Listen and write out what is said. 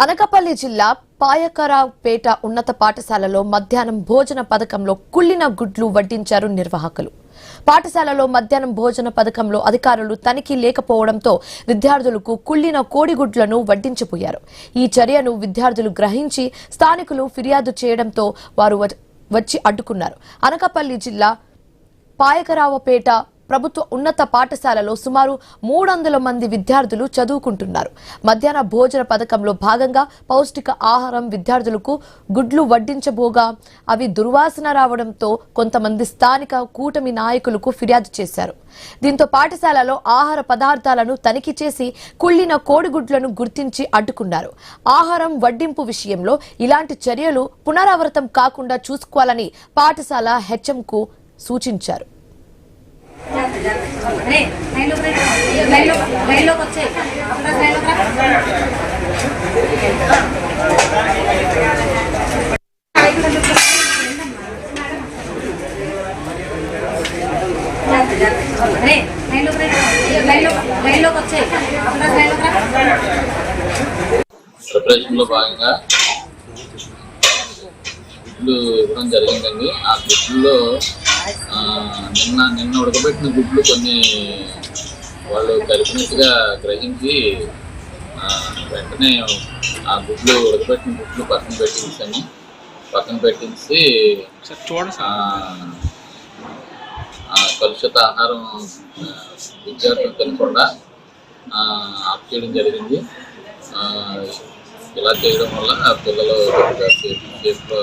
అనకాపల్లి జిల్లా పాయకరావుపేట ఉన్నత పాఠశాలలో మధ్యాహ్నం భోజన పథకంలో కుళ్ళిన గుడ్లు వడ్డించారు నిర్వాహకులు. పాఠశాలలో మధ్యాహ్నం భోజన పథకంలో అధికారులు తనిఖీ లేకపోవడంతో విద్యార్థులకు కుళ్ళిన కోడిగుడ్లను వడ్డించిపోయారు. ఈ చర్యను విద్యార్థులు గ్రహించి స్థానికులు ఫిర్యాదు చేయడంతో వారు వచ్చి అడ్డుకున్నారు. అనకాపల్లి జిల్లా పాయకరావుపేట ప్రభుత్వ ఉన్నత పాఠశాలలో సుమారు 300 మంది విద్యార్థులు చదువుకుంటున్నారు. మధ్యాహ్న భోజన పథకంలో భాగంగా పౌష్టిక ఆహారం విద్యార్థులకు గుడ్లు వడ్డించబోగా అవి దుర్వాసన రావడంతో కొంతమంది స్థానిక కూటమి నాయకులకు ఫిర్యాదు చేశారు. దీంతో పాఠశాలలో ఆహార పదార్థాలను తనిఖీ చేసి కుళ్ళిన కోడిగుడ్లను గుర్తించి అడ్డుకున్నారు. ఆహారం వడ్డింపు విషయంలో ఇలాంటి చర్యలు పునరావృతం కాకుండా చూసుకోవాలని పాఠశాల హెచ్ఎంకు సూచించారు. ప్రిపరేషన్ లో భాగంగా గుడ్లు ఇవ్వడం జరిగిందండి. ఆ గుడ్లలో నిన్న ఉడకబెట్టిన గుడ్లు కొన్ని వాళ్ళు కలిపినట్టుగా గ్రహించి వెంటనే ఆ గుడ్లు ఉడకబెట్టిన గుడ్లు పక్కన పెట్టించి కలుషిత ఆహారం విద్యార్థులు తినకుండా ఆఫ్ చేయడం జరిగింది. ఇలా చేయడం వల్ల పిల్లలు సేఫ్గా